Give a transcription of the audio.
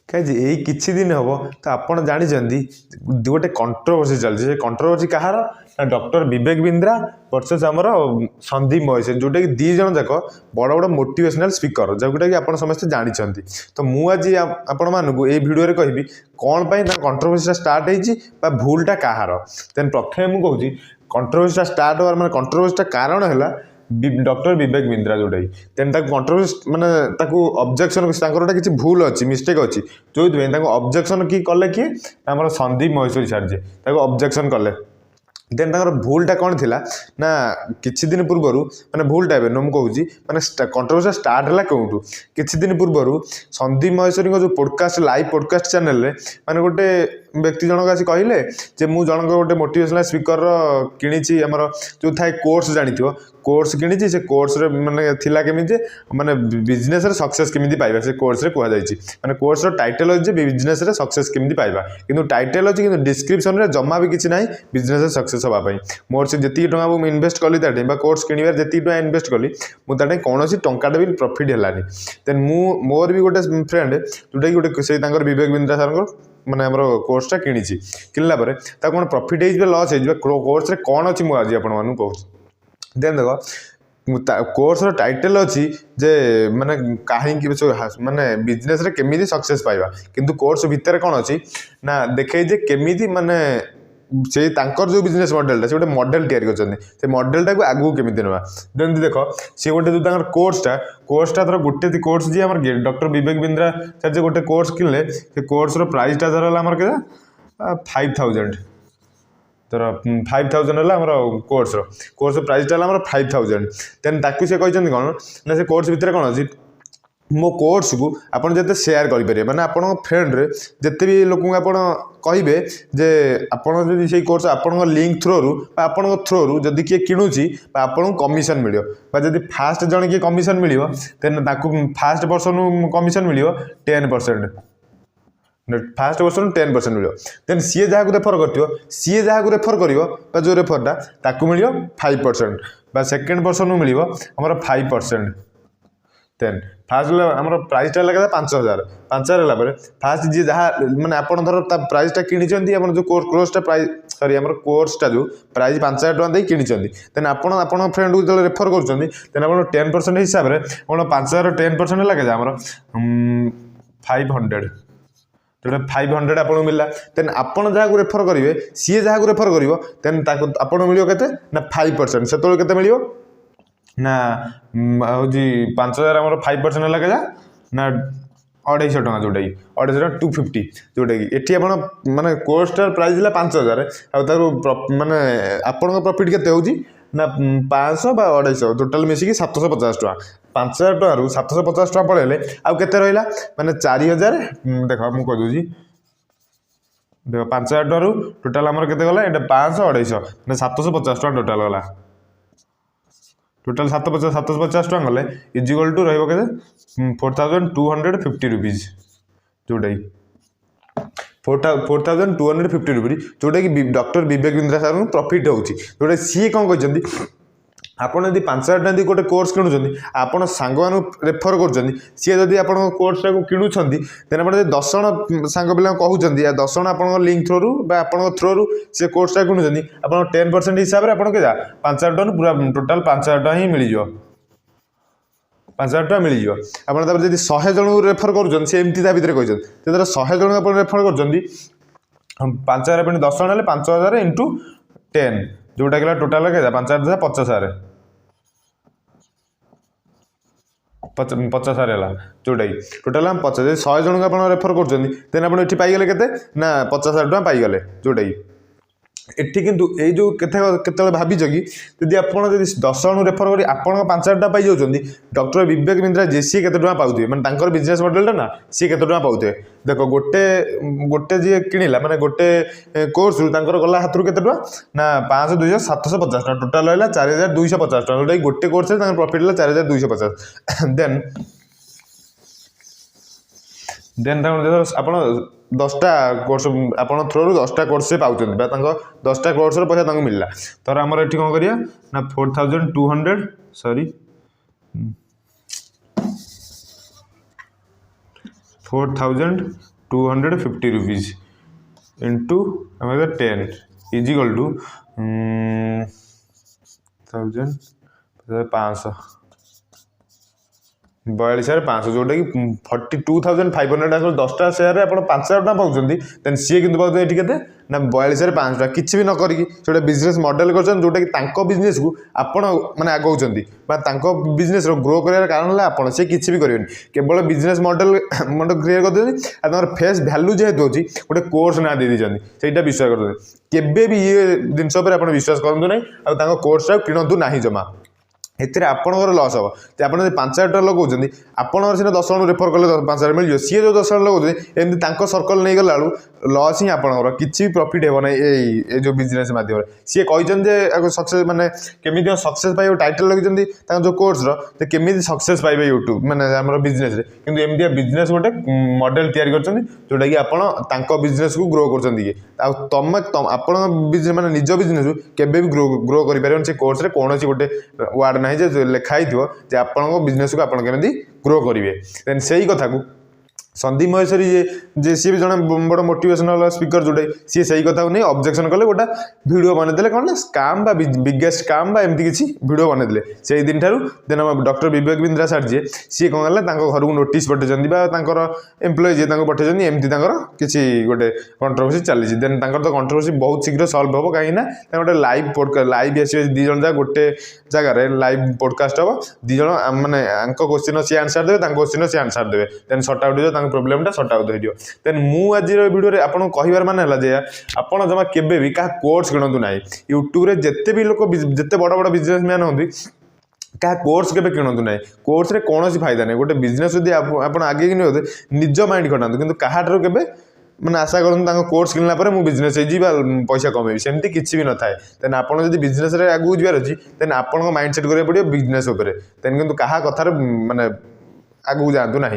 कहीं यही किछि दिन हम तो आपड़ जानते गोटे कंट्रोवर्सी चलती से कंट्रोवर्सी कहार डॉक्टर विवेक बिंद्रा वर्सेस आमर संदीप महेश्वरी जोटा कि दी जन जाक बड़ बड़ मोटिवेशनल स्पीकर जोटा कि आप समस्ते जानते तो मुझे आपण मानू ये भिडियो कहबी कौन पाई कंट्रोवर्सी स्टार्ट होती भूलटा कहार देन प्रथम मुझे कंट्रोवर्सी स्टार्ट हमार मैं कंट्रोवर्सी कारण है डॉक्टर विवेक बिंद्रा जोटा देन कंट्रोवर्सी माने ऑब्जेक्शन किसी भूल अच्छी मिस्टेक अच्छी जो ऑब्जेक्शन कि कले किए आम संदीप महेश्वरी सार जी ऑब्जेक्शन कले देन भूलटा कौन थी ना किछि दिन पूर्वर माने भूलटा मुझे कहूँ माने कंट्रोवर्सी स्टार्ट है कौटू किछि दिन पूर्वर संदीप महेश्वरी जो पॉडकास्ट लाइव पॉडकास्ट चैनल रे माने गोटे व्यक्ति जनक आसी कहले जे मु जनक गोटे मोटिवेशनल स्पीकर किणी आमर जो थाए कोर्स जानी कोर्स किणी से कोर्स रे माने थिला केमिति माने बिजनेस रे सक्सेस केमिति पाइबा से कोर्स रे कुआ जायछि माने कोर्स रो टाइटल अछि जे बिजनेस रे सक्सेस केमिति पाइबा किंतु टाइटल अछि किंतु डिस्क्रिप्शन रे जम्मा भी किछि नाही बिजनेस रे सक्सेस होबा पई मोर से जति टंका मु इन्वेस्ट कली ताटे बा कोर्स किनिबार जति टंका इन्वेस्ट कली मु ताटे कोनोसी टंकाटा भी प्रॉफिट हेलानी देन मु मोर भी गोटे फ्रेंड जोटा कि गोटे से तांकर विवेक बिंद्रा सर माने हमर कोर्सटा किणी किनला परे ता कोन प्रॉफिट हे लॉस हे कोर्स रे कोन अछि मु आज आपण मानु कहू देन देखो कोर्स रो टाइटल अच्छी जे माने कहीं माने बिजनेस रे केमिति सक्सेस पाइबा किंतु कोर्स भितर कौन अच्छी ना देखे जे केमिति माने से तांकर जो बिजनेस मॉडलटा से गोटे मॉडल तैयारी करछन से मॉडलटा को आगु केमिति नबा देन देखो से गोटे जो तांकर कोर्सटा धर गोटे कोर्स जी हमर डॉक्टर विवेक बिंद्रा सर जे गोटे कोर्स किनले से कोर्स रो प्राइसटा धर हमर के 5000 तर 5000 है कोर्स प्राइसटा है 5000 देन ताकू से कहते कौन ना से कोर्स भितर कौन अच्छी मो कोर्स को आपड़ जिते सेयार करेंगे माने आपण फ्रेंड रे जिते भी लोक आपड़ कहे जे आपड़ जब से कोर्स आपण लिंक थ्रोरु आपण थ्रोरु जदि किए किणुची आपन कमिशन मिल जब फास्ट जन किए कमिशन मिल देन फास्ट पर्सन कमिशन मिल 10% फास्ट वर्षन 10% मिल देन सी जहाँ रेफर कर सी जहाँ रेफर कर जो रेफरटा ताकू मिल 5% बा सेकेंड पर्सन मिल आमर 5% देन फास्ट आम प्राइसटा लगे 5000 है फास्ट जी जहाँ मैंने आप धर प्राइसटा किणी जो कोर्सटा प्राइस सॉरी आम कोर्सटा जो प्राइस 5000 टका किणी देन आप फ्रेंड को जो रेफर कर 10% हिसाब से 5000 10% लगे आमर 500 जोटा 500 आपको मिलला देन आपन जहाँ रेफर करेंगे सी जहाँ रेफर कर आपको मिल के ना 5% से केते मिल ना हूँ 5000 आम 5% लगे ना 250 टका जोटा 250 250 जोटा कि एटी आप माने कोर्सटार प्राइस है 5000 माने आपण प्रॉफिट केते होची ना 500 बा 250 टोटाल मिसिकी 750 टका 5000 टकर 750 टका पड़े आउ केते रहिला माने 4000 देख मु कह दूजी देख 5000 टकर टोटाल आमर केते गला एटा 500 250 माने 750 टका टोटाल गला टोटाल 750 टका गले इजिकल टू रहइबो केते 4250 रुपीज जोटा 4250 रुपीज जोटा कि doctor Vivek Bindra sir profit होची जोटा सी कौन कहते आपड़ यदि 5000 टका गोटे कोर्स किणुंट आपड़ सांग रेफर कर सी जदि आप कोर्सटा को किणुंट देन आप 10 जन सांग पिला कहते 10 जन आप लिंक थ्रोरु आप थ्रोरु से कोर्सटा किणुंट आप 10% हिसाब से आपको क्या 5000 टका पूरा टोटाल 5000 टका ही मिल 5000 टका मिल जाए जब 100 जन रेफर करमती भितर कहते 100 जन आप रेफर कर 5000 10 जन 5000 इंटू 10 जोटा कि टोटाल के 5000 50,000 50,000 है जोटा कि टोटाल 50 100 जन को आप रेफर कर आप पाइगले के ना 50,000 टका पाइगले जोटा कि एठी किंतु ए जो केते भाभी कि यदि आप 10 जन रेफर कर आप 5000 टका पाई जाउछंदी डॉक्टर विवेक बिंद्रा जे सी केते टका पाउथे माने तांकर बिजनेस मॉडलटा ना सी केते टका पाउथे देखो गोटे जी किनिला माने गोटे कोर्स तांकर गला हाथ केते टका ना 500 200 750 टका टोटाल रहला 4250 टका जोटा गोटे कोर्स रे तांकर प्रॉफिट रहला 4250 देन आप 10टा कोर्स आप थ्रोरु 10टा कोर्स से पाँच 10टा कोर्स पैसा मिलला तर आमर ये कौन करिया ना 4200 sorry 4000 250 rupees into 10 is equal to 500 42,500 जोटा कि 42,500 10टा सेयार आप 5,000 टका पाँच देन सी कि पाते के ना 42,500 टका किसी भी न करी गोटे बिजनेस मॉडल कर जोटा कि बिजनेस को आपण मैंने आगौंट बिजनेस ग्रो कर कारण है आप किसी भी करेंगे केवल बिजनेस मॉडल क्रिएट कर फेस वैल्यू जेहेतु अच्छी गोटे कोर्स ना दे दीजिए विश्वास करते भी ये जिनस विश्वास करूँ ना कोर्स किणतु ना जमा एतिर आपणकर लस हम आप 5,000 टका लगाऊँ आपणकर सीना 10 जन रेफर कले 5,000 मिल सी जो 10 जन लगाऊँ एमती सर्कल नहीं गला लस ही आपणकर किसी प्रॉफिट हे ना ये जो बिजनेस माध्यम सी कही सक्सेस माने केमी सक्सेस पाइब टाइटल लगे जो कोर्स केमी सक्सेस पाइबे यूट्यूब माने आम बिजनेस किंतु एमती बिजनेस गोटे मॉडल तैयारी कर जोटा कि आप बिजनेस को ग्रो कर तुम आप माने निज बिजनेस केबे भी ग्रो कर से कोर्स रे कौन गोटे वार्ड ना जे लिखाई थो आपन बिजनेस को आप ग्रो करेंगे देन से ही कथा को संदीप महेश्वरी जे सी भी जड़े बड़ मोटिवेशनल स्पीकर जोटे सी सही कथा को नहीं ऑब्जेक्शन कले गोटा वीडियो बनईदे कौन ना स्काम बिगेस्ट स्काम एमती किसी वीडियो बनईदे से दिन ठार देन डॉक्टर विवेक बिंद्रा सार जी सी कौन है घर को नोटिस पठेर एम्प्लॉय जी पठेन एमती किसी गोटे कंट्रोवर्सी चली देन तो कंट्रोवर्सी बहुत शीघ्र सल्व हम कहीं गोटे लाइव आस दी जन गोटे जगार लाइव पॉडकास्ट हम दी जन मैंने क्वेश्चन सी आंसर देवे क्वेश्चन सी आंसर देवे then sort out problem sort out हो देन मु आज वीडियो आपको कहबार मान है आप जमा केबे भी क्या कोर्स किणतु ना यूट्यूब जिते भी लोग जिते बड़ बड़ बिजनेस मैन होती क्या कोर्स के किणतु ना कोर्स रे कौन फायदा नहीं गोटे बिजनेस जब आप आगे कि नहीं निज माइंड खटातु कि कहार के मैंने आशा करूँ कोर्स किनला पर मुझे बिजनेस पैसा कमेबी सेमती किसी भी न थाए देन आप बिजनेस आगू जबार अच्छी देन आप माइंड सेट करा पड़ो बिजनेस देन कि कहा कथार माने आगू जातु ना।